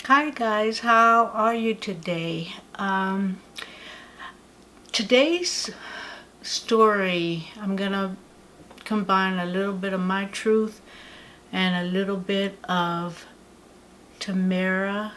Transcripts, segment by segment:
Hi guys, how are you today? Today's story, I'm gonna combine a little bit of my truth and a little bit of Tamara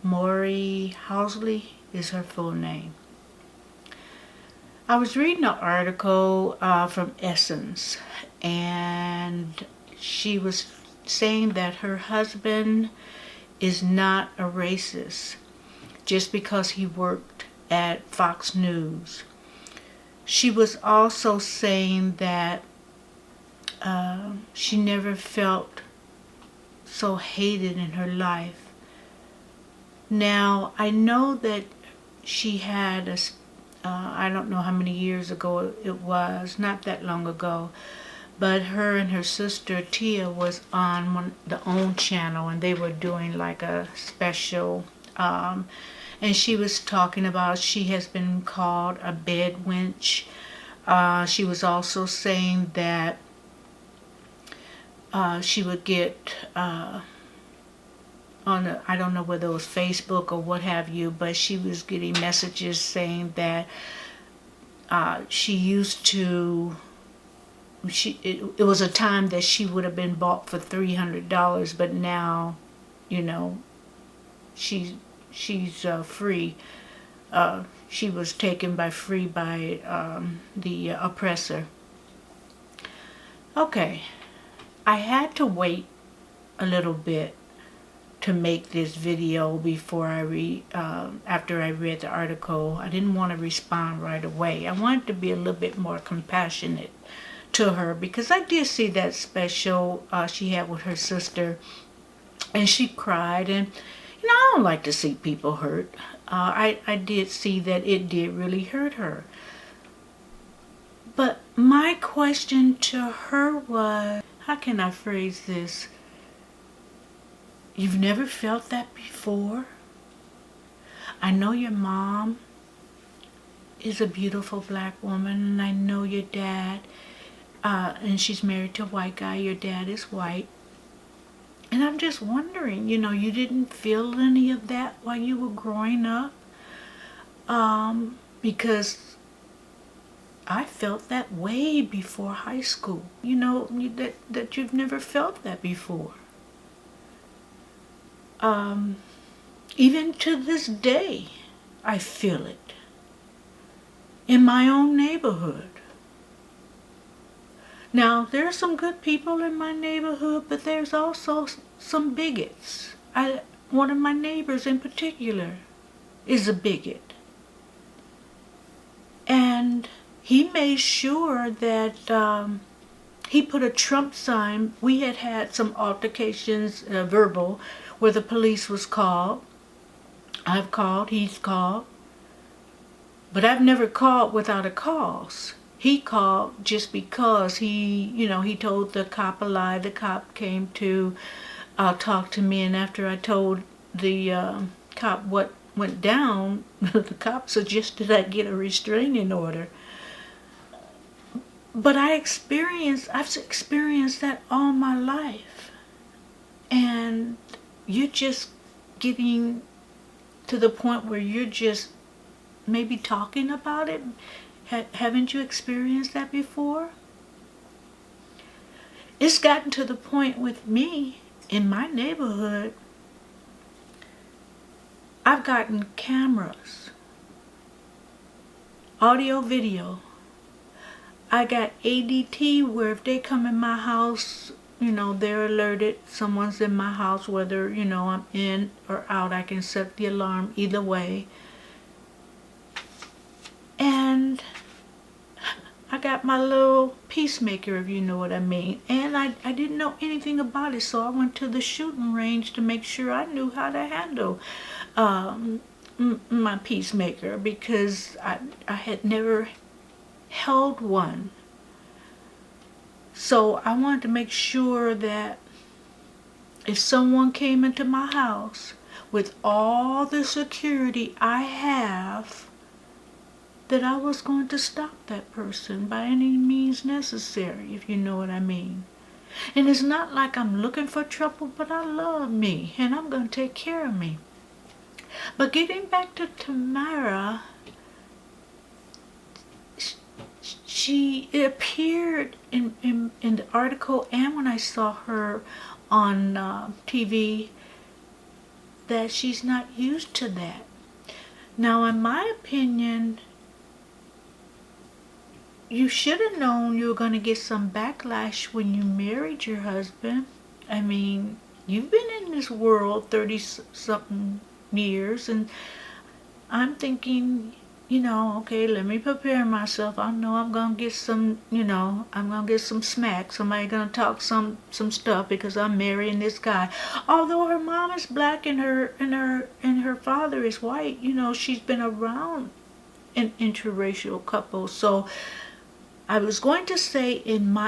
Mowry Housley is her full name. I was reading an article from Essence, and she was saying that her husband is not a racist just because he worked at Fox News. She was also saying that she never felt so hated in her life. Now, I know that she had I don't know how many years ago it was, not that long ago, but her and her sister Tia was on the OWN channel, and they were doing like a special, and she was talking about she has been called a bed wench. She was also saying that she would get I don't know whether it was Facebook or what have you, but she was getting messages saying that she used to it was a time that she would have been bought for $300, but now, you know, she's free. She was taken by free by the oppressor. Okay, I had to wait a little bit to make this video before after I read the article. I didn't want to respond right away. I wanted to be a little bit more compassionate to her, because I did see that special she had with her sister, and she cried, and I don't like to see people hurt. I did see that it did really hurt her. But my question to her was, how can I phrase this? You've never felt that before? I know your mom is a beautiful black woman, and I know your dad, and she's married to a white guy. Your dad is white. And I'm just wondering, you didn't feel any of that while you were growing up? Because I felt that way before high school. That you've never felt that before. Even to this day, I feel it in my own neighborhood. Now, there are some good people in my neighborhood, but there's also some bigots. One of my neighbors in particular is a bigot. And he made sure that he put a Trump sign. We had some altercations, verbal, where the police was called. I've called, he's called. But I've never called without a cause. He called just because he told the cop a lie. The cop came to talk to me, and after I told the cop what went down, the cop suggested I get a restraining order. But I've experienced that all my life. And you're just getting to the point where you're just maybe talking about it. Haven't you experienced that before? It's gotten to the point with me in my neighborhood. I've gotten cameras, audio, video. I got ADT where if they come in my house, they're alerted someone's in my house, whether, I'm in or out. I can set the alarm either way. And I got my little peacemaker, if you know what I mean. And I didn't know anything about it, so I went to the shooting range to make sure I knew how to handle my peacemaker, because I had never held one. So I wanted to make sure that if someone came into my house with all the security I have, that I was going to stop that person by any means necessary, if you know what I mean. And it's not like I'm looking for trouble, but I love me and I'm going to take care of me. But getting back to Tamara, she appeared in the article and when I saw her on TV that she's not used to that. Now, in my opinion, you should have known you were going to get some backlash when you married your husband. I mean, you've been in this world 30-something years, and I'm thinking, okay, let me prepare myself. I know I'm going to get some, I'm going to get some smack. Somebody going to talk some stuff because I'm marrying this guy. Although her mom is black and her father is white, she's been around an interracial couple. So I was going to say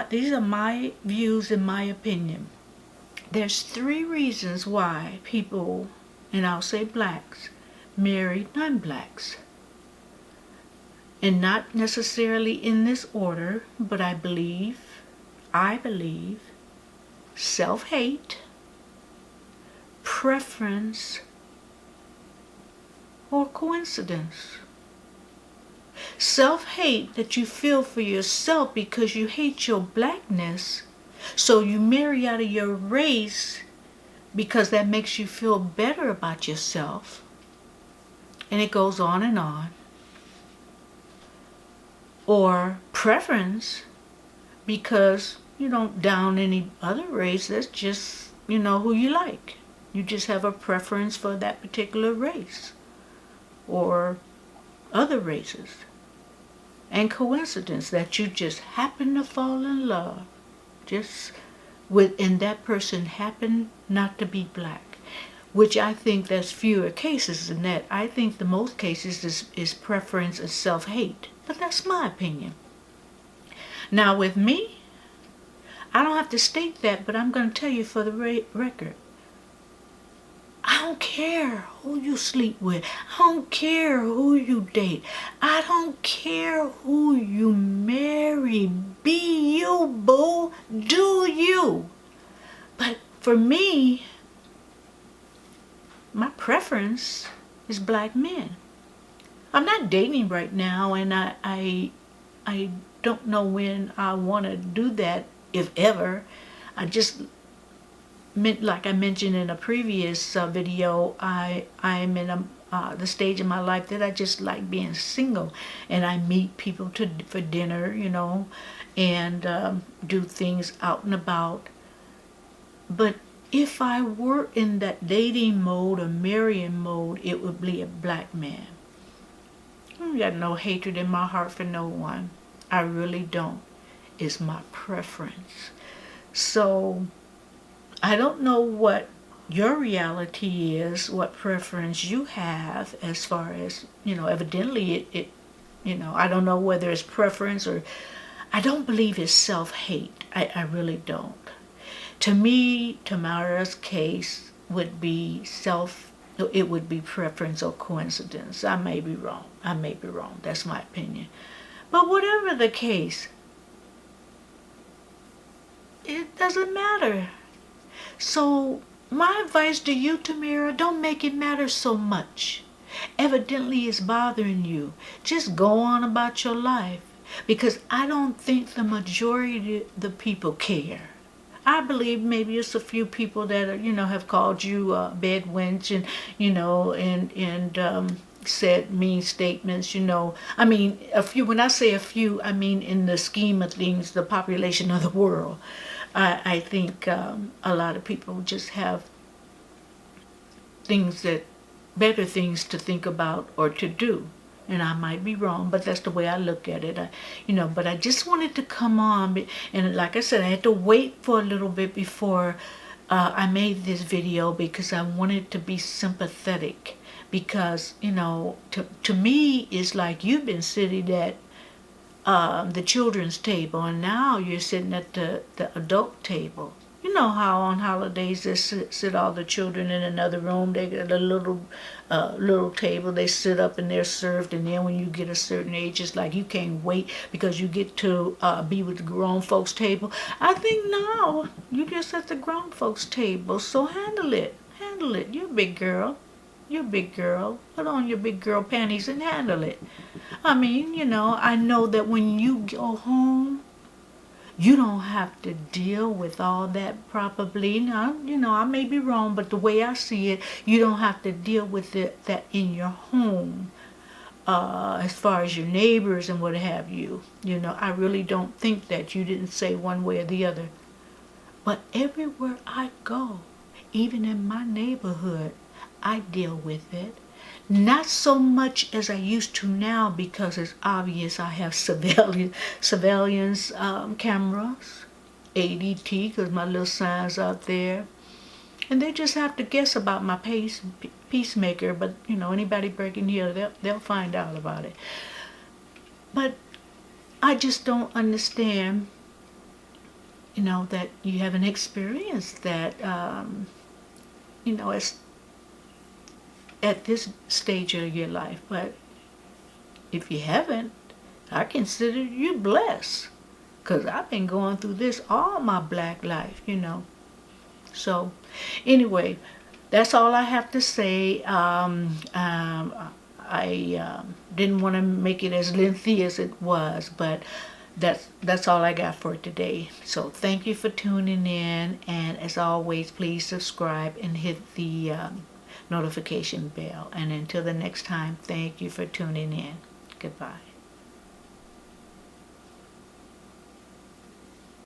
these are my views and my opinion. There's 3 reasons why people, and I'll say blacks, marry non-blacks. And not necessarily in this order, but I believe self-hate, preference, or coincidence. Self-hate that you feel for yourself because you hate your blackness, so you marry out of your race because that makes you feel better about yourself. And it goes on and on. Or preference because you don't down any other race. That's just, who you like. You just have a preference for that particular race or other races. And coincidence that you just happen to fall in love and that person happened not to be black, which I think there's fewer cases than that. I think the most cases is preference and self-hate, but that's my opinion. Now with me, I don't have to state that, but I'm going to tell you for the record. I don't care who you sleep with. I don't care who you date. I don't care who you marry. Be you, boo. Do you. But for me, my preference is black men. I'm not dating right now, and I don't know when I want to do that, if ever. I just like I mentioned in a previous video, I'm in the stage of my life that I just like being single, and I meet people for dinner, and do things out and about. But if I were in that dating mode or marrying mode, it would be a black man. I got no hatred in my heart for no one. I really don't. It's my preference. So I don't know what your reality is, what preference you have as far as, evidently it I don't know whether it's preference or, I don't believe it's self-hate. I really don't. To me, Tamara's case would be it would be preference or coincidence. I may be wrong. That's my opinion. But whatever the case, it doesn't matter. So my advice to you, Tamara, don't make it matter so much. Evidently it's bothering you. Just go on about your life, because I don't think the majority of the people care. I believe maybe it's a few people that are, have called you a bed wench and said mean statements, I mean, a few. When I say a few, I mean in the scheme of things, the population of the world. I think a lot of people just have better things to think about or to do. And I might be wrong, but that's the way I look at it. But I just wanted to come on. And like I said, I had to wait for a little bit before I made this video, because I wanted to be sympathetic. Because, to me, it's like you've been sitting at the children's table, and now you're sitting at the adult table. You know how on holidays they sit all the children in another room. They get a little table. They sit up and they're served. And then when you get a certain age, it's like you can't wait because you get to be with the grown folks table. I think no, you just at the grown folks table. So handle it. Handle it. You're a big girl. You're a big girl. Put on your big girl panties and handle it. I mean, I know that when you go home, you don't have to deal with all that probably. Now, I may be wrong, but the way I see it, you don't have to deal with that in your home. As far as your neighbors and what have you. I really don't think that you didn't say one way or the other. But everywhere I go, even in my neighborhood, I deal with it. Not so much as I used to now because it's obvious I have surveillance cameras, ADT, because my little sign's out there. And they just have to guess about my peacemaker, but anybody breaking here, they'll find out about it. But I just don't understand, that you haven't experienced that, as at this stage of your life. But if you haven't, I consider you blessed, because I've been going through this all my black life. So anyway, that's all I have to say. I didn't want to make it as lengthy as it was, but that's all I got for today. So thank you for tuning in, and as always, please subscribe and hit the notification bell. And until the next time, thank you for tuning in. Goodbye.